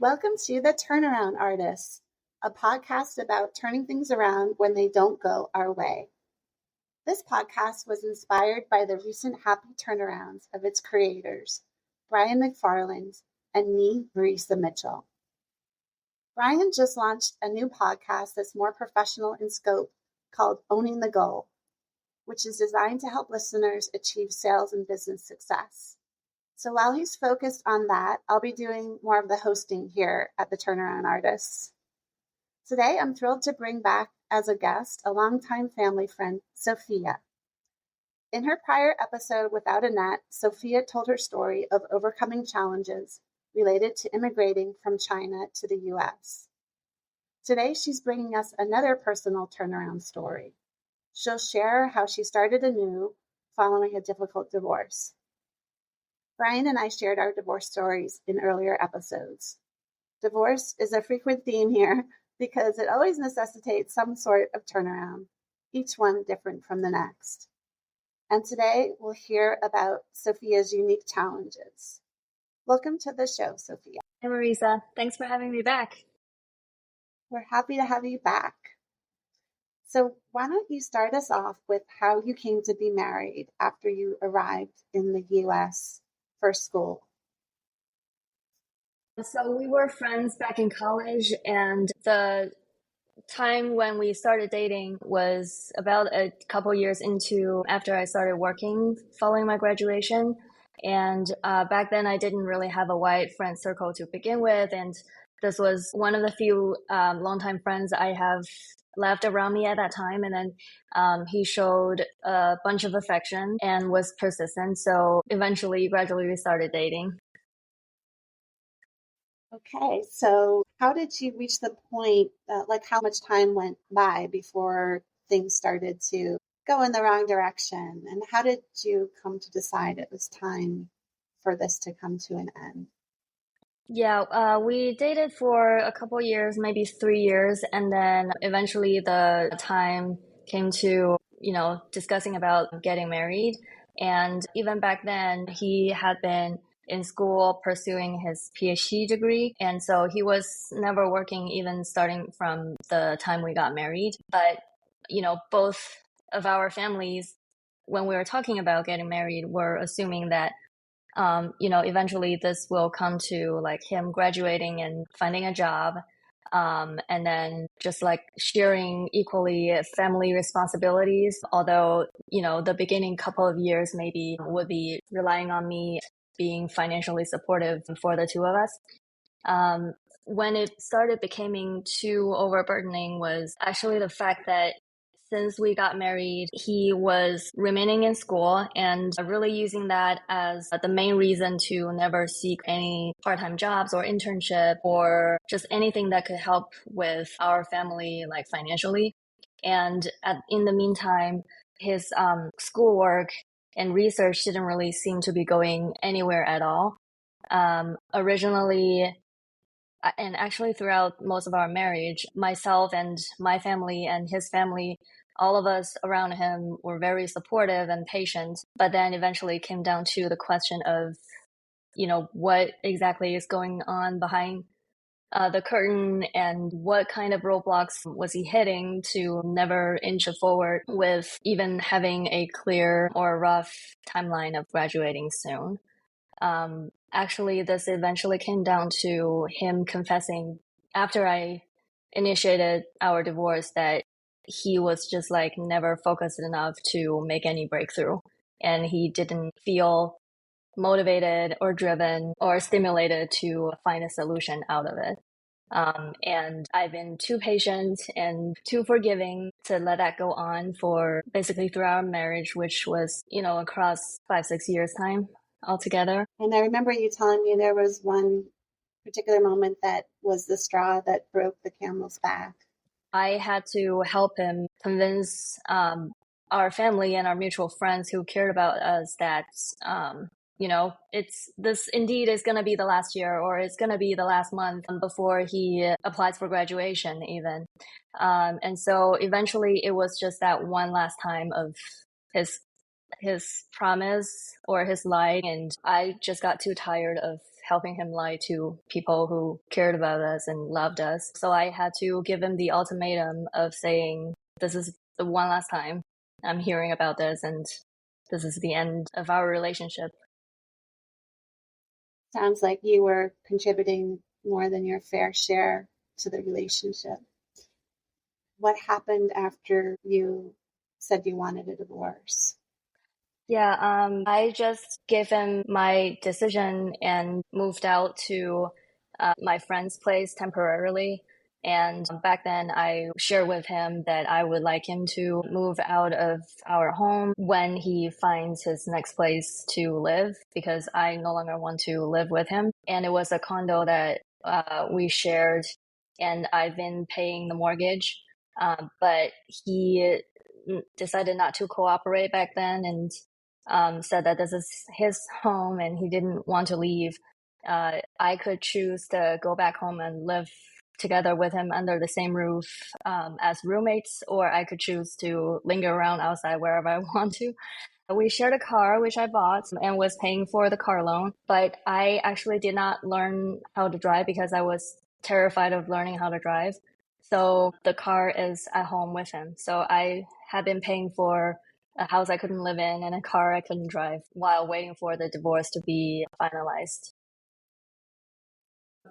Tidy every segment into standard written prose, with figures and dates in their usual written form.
Welcome to The Turnaround Artists, a podcast about turning things around when they don't go our way. This podcast was inspired by the recent happy turnarounds of its creators, Brian McFarland and me, Marisa Mitchell. Brian just launched a new podcast that's more professional in scope called Owning the Goal, which is designed to help listeners achieve sales and business success. So while he's focused on that, I'll be doing more of the hosting here at the Turnaround Artists. Today, I'm thrilled to bring back as a guest a longtime family friend, Sophia. In her prior episode, Without a Net, Sophia told her story of overcoming challenges related to immigrating from China to the U.S. Today, she's bringing us another personal turnaround story. She'll share how she started anew following a difficult divorce. Brian and I shared our divorce stories in earlier episodes. Divorce is a frequent theme here because it always necessitates some sort of turnaround, each one different from the next. And today we'll hear about Sophia's unique challenges. Welcome to the show, Sophia. Hi, Marisa. Thanks for having me back. We're happy to have you back. So why don't you start us off with how you came to be married after you arrived in the U.S. for school? So we were friends back in college, and the time when we started dating was about a couple years into after I started working following my graduation. And back then I didn't really have a wide friend circle to begin with, and this was one of the few longtime friends I have left around me at that time. And then he showed a bunch of affection and was persistent. So eventually, gradually, we started dating. Okay, so how did you reach the point, how much time went by before things started to go in the wrong direction? And how did you come to decide it was time for this to come to an end? Yeah, we dated for a couple years, maybe 3 years. And then eventually the time came to, discussing about getting married. And even back then, he had been in school pursuing his PhD degree. And so he was never working, even starting from the time we got married. But, both of our families, when we were talking about getting married, were assuming that, eventually this will come to like him graduating and finding a job. And then just like sharing equally family responsibilities, although, the beginning couple of years maybe would be relying on me being financially supportive for the two of us. When it started becoming too overburdening was actually the fact that since we got married, he was remaining in school and really using that as the main reason to never seek any part-time jobs or internship or just anything that could help with our family, like financially. And in the meantime, his schoolwork and research didn't really seem to be going anywhere at all. Originally, and actually throughout most of our marriage, myself and my family and his family, all of us around him were very supportive and patient. But then eventually it came down to the question of, what exactly is going on behind the curtain and what kind of roadblocks was he hitting to never inch forward with even having a clear or rough timeline of graduating soon. Actually, this eventually came down to him confessing after I initiated our divorce that he was just like never focused enough to make any breakthrough. And he didn't feel motivated or driven or stimulated to find a solution out of it. And I've been too patient and too forgiving to let that go on for basically through our marriage, which was, across 5-6 years time altogether. And I remember you telling me there was one particular moment that was the straw that broke the camel's back. I had to help him convince our family and our mutual friends who cared about us that, this indeed is going to be the last year or it's going to be the last month before he applies for graduation even. And so eventually it was just that one last time of his his promise or his lie, and I just got too tired of helping him lie to people who cared about us and loved us. So I had to give him the ultimatum of saying, this is the one last time I'm hearing about this, and this is the end of our relationship. Sounds like you were contributing more than your fair share to the relationship. What happened after you said you wanted a divorce? Yeah, I just gave him my decision and moved out to my friend's place temporarily. And back then, I shared with him that I would like him to move out of our home when he finds his next place to live, because I no longer want to live with him. And it was a condo that we shared, and I've been paying the mortgage. But he decided not to cooperate back then, and said that this is his home and he didn't want to leave. I could choose to go back home and live together with him under the same roof as roommates, or I could choose to linger around outside wherever I want to. We shared a car, which I bought and was paying for the car loan, but I actually did not learn how to drive because I was terrified of learning how to drive. So the car is at home with him. So I had been paying for a house I couldn't live in and a car I couldn't drive while waiting for the divorce to be finalized.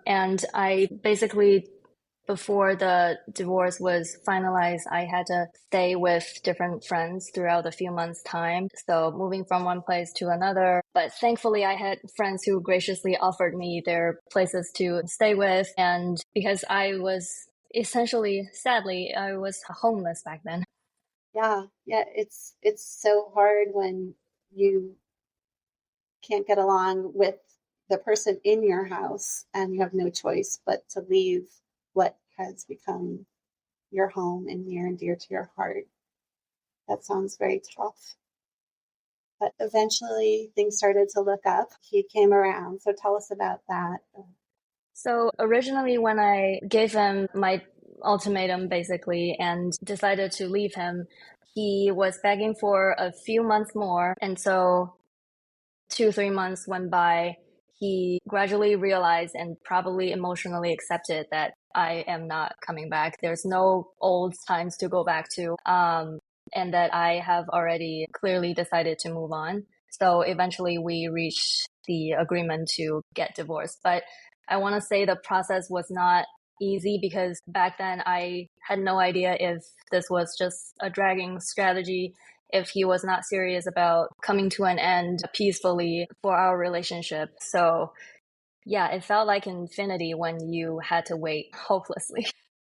And I basically, before the divorce was finalized, I had to stay with different friends throughout a few months' time. So moving from one place to another. But thankfully, I had friends who graciously offered me their places to stay with. And because I was essentially, sadly, I was homeless back then. Yeah, it's so hard when you can't get along with the person in your house and you have no choice but to leave what has become your home and near and dear to your heart. That sounds very tough. But eventually things started to look up. He came around. So tell us about that. So originally, when I gave him my ultimatum, basically, and decided to leave him, he was begging for a few months more. And so 2, 3 months went by. He gradually realized and probably emotionally accepted that I am not coming back. There's no old times to go back to. And that I have already clearly decided to move on. So eventually we reached the agreement to get divorced. But I want to say the process was not easy because back then I had no idea if this was just a dragging strategy, if he was not serious about coming to an end peacefully for our relationship. So yeah, it felt like infinity when you had to wait hopelessly.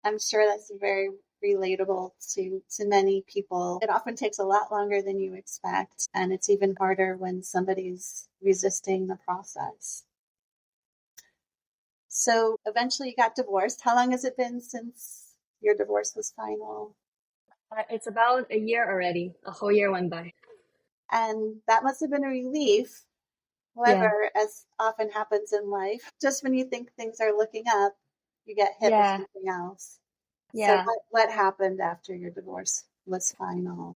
I'm sure that's very relatable to many people. It often takes a lot longer than you expect, and it's even harder when somebody's resisting the process. So eventually you got divorced. How long has it been since your divorce was final? It's about a year already. A whole year went by. And that must have been a relief. Yeah. However, as often happens in life, just when you think things are looking up, you get hit with Yeah. something else. So Yeah. what happened after your divorce was final?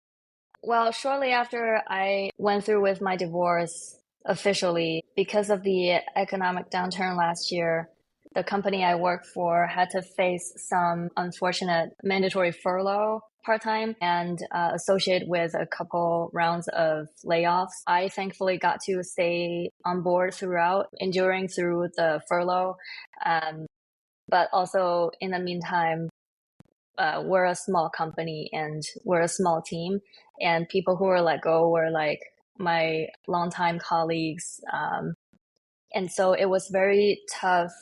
Well, shortly after I went through with my divorce officially, because of the economic downturn last year, the company I worked for had to face some unfortunate mandatory furlough part-time and associated with a couple rounds of layoffs. I thankfully got to stay on board throughout, enduring through the furlough. Um, but also in the meantime, we're a small company and we're a small team, and people who were let go were like my longtime colleagues. And so it was very tough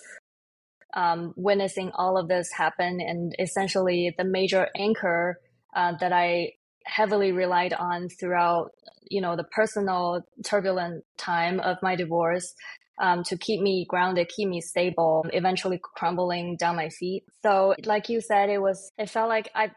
witnessing all of this happen. And essentially, the major anchor that I heavily relied on throughout, the personal turbulent time of my divorce, to keep me grounded, keep me stable, eventually crumbling down my feet. So, like you said, it felt like I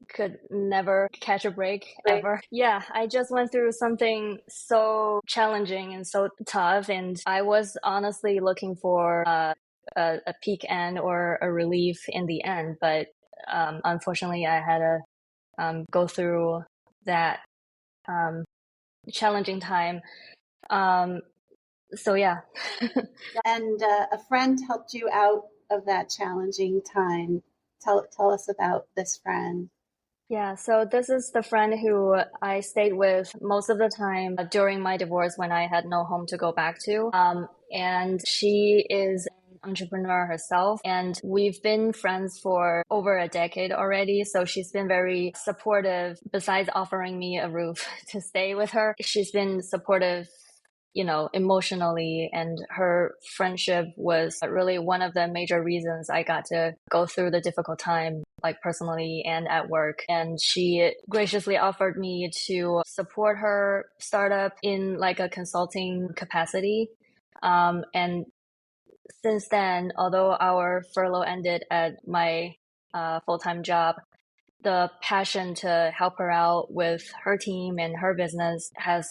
could never catch a break Right. ever. Yeah, I just went through something so challenging and so tough, and I was honestly looking for a peak end or a relief in the end, but unfortunately, I had to go through that. Um, challenging time. So yeah. And a friend helped you out of that challenging time. Tell us about this friend. Yeah, so this is the friend who I stayed with most of the time during my divorce when I had no home to go back to. And she is an entrepreneur herself, and we've been friends for over a decade already. So she's been very supportive. Besides offering me a roof to stay with her, she's been supportive, emotionally, and her friendship was really one of the major reasons I got to go through the difficult time, like personally and at work. And she graciously offered me to support her startup in like a consulting capacity. And since then, although our furlough ended at my full-time job, the passion to help her out with her team and her business has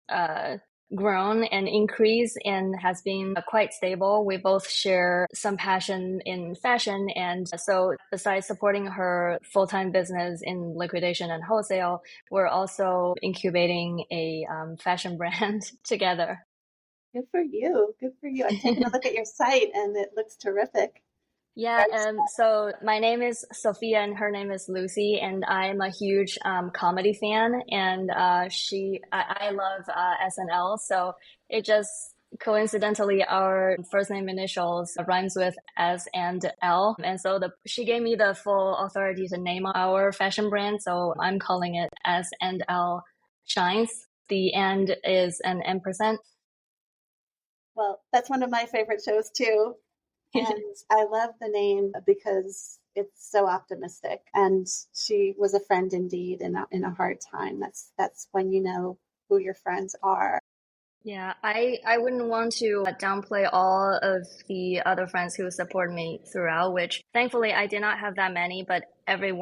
uh, grown and increased and has been quite stable. We both share some passion in fashion. And so besides supporting her full-time business in liquidation and wholesale, we're also incubating a fashion brand together. Good for you. Good for you. I've taken a look at your site and it looks terrific. Yeah, so my name is Sophia and her name is Lucy, and I'm a huge comedy fan, and I love SNL, so it just coincidentally our first name initials rhymes with S and L, and so she gave me the full authority to name our fashion brand, so I'm calling it S and L Shines. The end is an ampersand. Well, that's one of my favorite shows too. And I love the name because it's so optimistic. And she was a friend indeed in a hard time. That's when you know who your friends are. Yeah, I wouldn't want to downplay all of the other friends who support me throughout, which thankfully I did not have that many, but every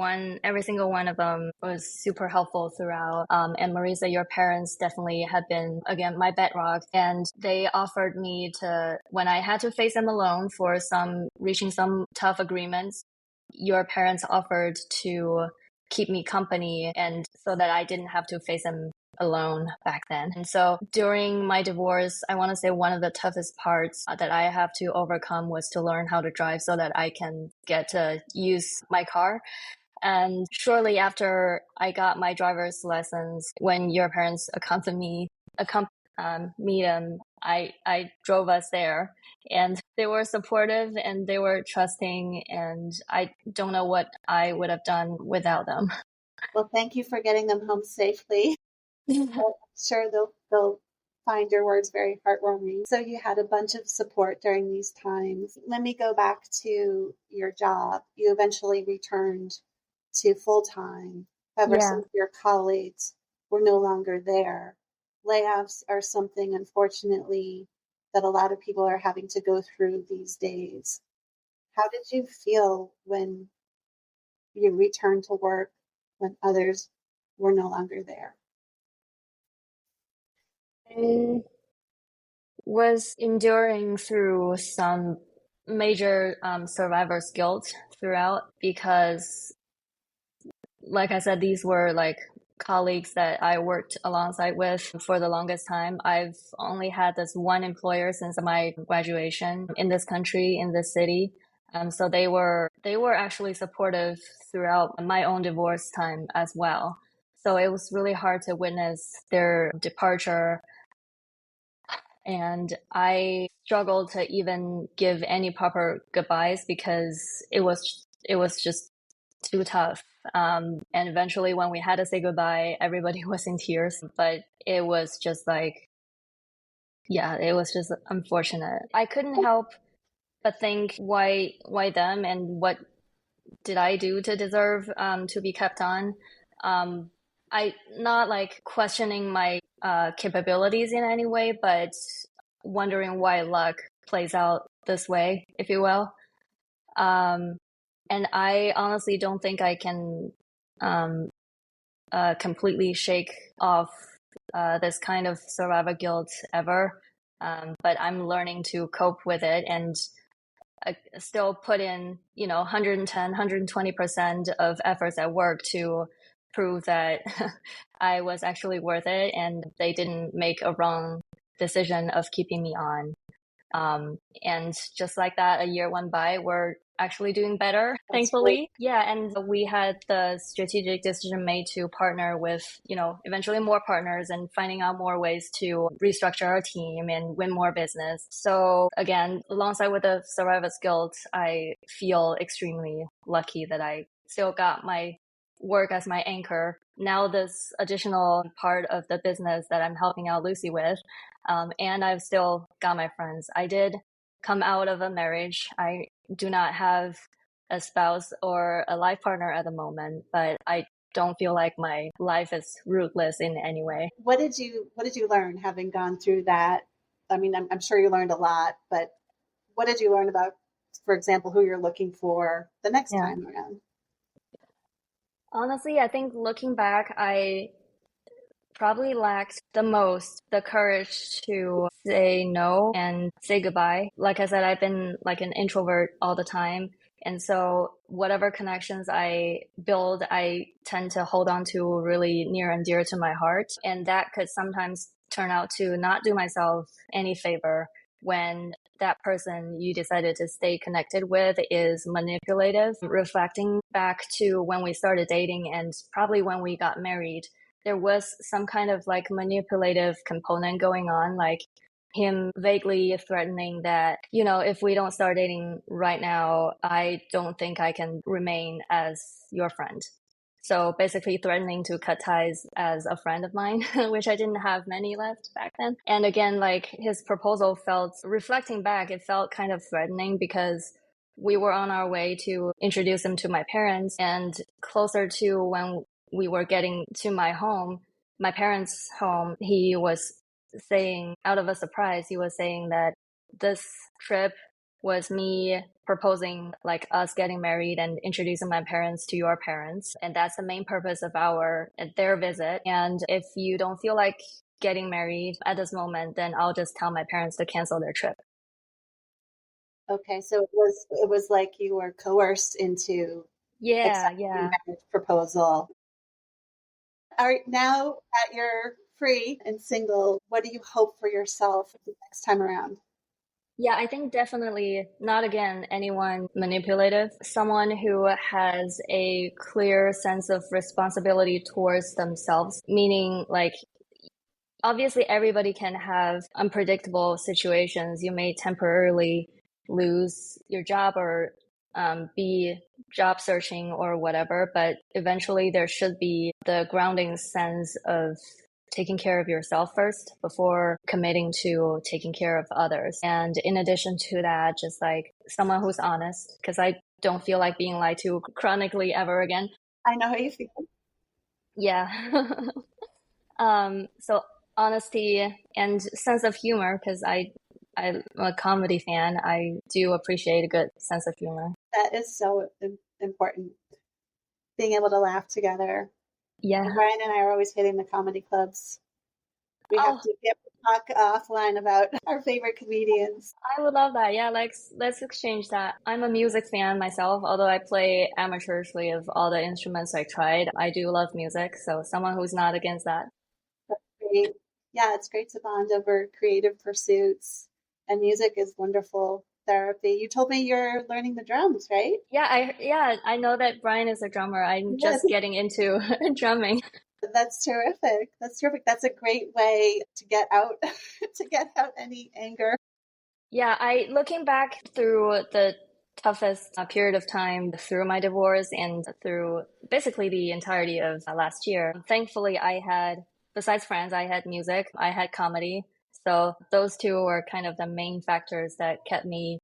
single one of them was super helpful throughout. And Marisa, your parents definitely had been, again, my bedrock. And they offered me to, when I had to face them alone for reaching some tough agreements, your parents offered to keep me company and so that I didn't have to face them alone back then. And so during my divorce, I want to say one of the toughest parts that I have to overcome was to learn how to drive so that I can get to use my car. And shortly after I got my driver's lessons, when your parents accompanied them, I drove us there, and they were supportive and they were trusting, and I don't know what I would have done without them. Well, thank you for getting them home safely. I'm sure they'll find your words very heartwarming. So you had a bunch of support during these times. Let me go back to your job. You eventually returned to full time. However, some Yeah. of your colleagues were no longer there. Layoffs are something, unfortunately, that a lot of people are having to go through these days. How did you feel when you returned to work when others were no longer there? I was enduring through some major survivor's guilt throughout because, like I said, these were like colleagues that I worked alongside with for the longest time. I've only had this one employer since my graduation in this country, in this city. So they were actually supportive throughout my own divorce time as well. So it was really hard to witness their departure, and I struggled to even give any proper goodbyes because it was just too tough. And eventually, when we had to say goodbye, everybody was in tears. But it was just like, yeah, it was just unfortunate. I couldn't help but think, why them, and what did I do to deserve to be kept on? I not like questioning my capabilities in any way, but wondering why luck plays out this way, if you will. Um, and I honestly don't think I can um, completely shake off this kind of survivor guilt ever. But I'm learning to cope with it and still put in, 110, 120% of efforts at work to prove that I was actually worth it and they didn't make a wrong decision of keeping me on. And just like that, a year went by. We're actually doing better, That's thankfully. great. Yeah, and we had the strategic decision made to partner with, eventually more partners and finding out more ways to restructure our team and win more business. So again, alongside with the survivor's guilt, I feel extremely lucky that I still got my work as my anchor. Now this additional part of the business that I'm helping out Lucy with, and I've still got my friends. I did come out of a marriage. I do not have a spouse or a life partner at the moment, but I don't feel like my life is rootless in any way. What did you learn having gone through that? I mean, I'm sure you learned a lot, but what did you learn about, for example, who you're looking for the next Yeah. time around? Honestly, I think looking back, I probably lacked the most the courage to say no and say goodbye. Like I said, I've been like an introvert all the time. And so whatever connections I build, I tend to hold on to really near and dear to my heart. And that could sometimes turn out to not do myself any favor when that person you decided to stay connected with is manipulative. Reflecting back to when we started dating and probably when we got married, there was some kind of like manipulative component going on, like him vaguely threatening that, if we don't start dating right now, I don't think I can remain as your friend. So basically threatening to cut ties as a friend of mine, which I didn't have many left back then. And again, like his proposal reflecting back, it felt kind of threatening because we were on our way to introduce him to my parents, and closer to when we were getting to my parents' home, he was saying, out of a surprise, he was saying that this trip was me proposing like us getting married and introducing my parents to your parents. And that's the main purpose of their visit. And if you don't feel like getting married at this moment, then I'll just tell my parents to cancel their trip. Okay, so it was like you were coerced into accepting Yeah. a marriage proposal. All right, now that you're free and single, what do you hope for yourself the next time around? Yeah, I think definitely not again anyone manipulative. Someone who has a clear sense of responsibility towards themselves, meaning like obviously everybody can have unpredictable situations. You may temporarily lose your job or be job searching or whatever, but eventually there should be the grounding sense of taking care of yourself first before committing to taking care of others. And in addition to that, just like someone who's honest, because I don't feel like being lied to chronically ever again. I know how you feel. Yeah. So honesty and sense of humor, because I'm a comedy fan. I do appreciate a good sense of humor. That is so important. Being able to laugh together. Yeah. Ryan and I are always hitting the comedy clubs. We have Oh, to talk offline about our favorite comedians. I would love that. Yeah, let's exchange that. I'm a music fan myself, although I play amateurishly of all the instruments I tried. I do love music, so someone who's not against that. That's great. Yeah, it's great to bond over creative pursuits, and music is wonderful therapy. You told me you're learning the drums, right? I know that Brian is a drummer. I'm Yes, just getting into drumming. that's terrific. That's terrific. That's a great way to get out to get out any anger. Yeah, I looking back through the toughest period of time through my divorce and through basically the entirety of last year. Thankfully, besides friends, I had music, I had comedy. So those two were kind of the main factors that kept me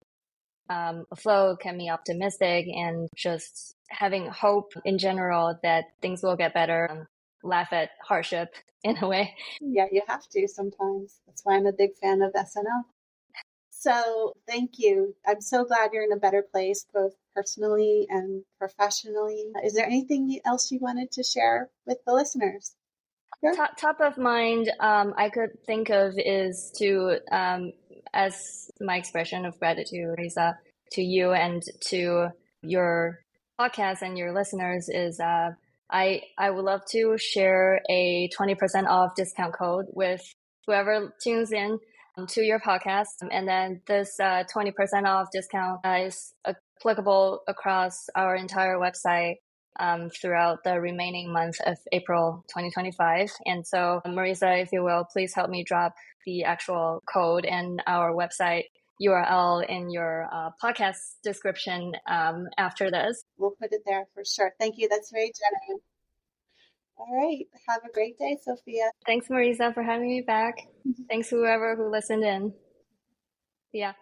afloat, kept me optimistic, and just having hope in general that things will get better. Laugh at hardship in a way. Yeah, you have to sometimes. That's why I'm a big fan of SNL. So thank you. I'm so glad you're in a better place, both personally and professionally. Is there anything else you wanted to share with the listeners? Sure. Top of mind, I could think of is to, as my expression of gratitude, Marisa, to you and to your podcast and your listeners is, I would love to share a 20% off discount code with whoever tunes in to your podcast. And then this 20% off discount is applicable across our entire website throughout the remaining month of April 2025. And so, Marisa, if you will, please help me drop the actual code and our website URL in your podcast description after this. We'll put it there for sure. Thank you. That's very genuine. All right. Have a great day, Sophia. Thanks, Marisa, for having me back. Thanks, whoever who listened in. Yeah.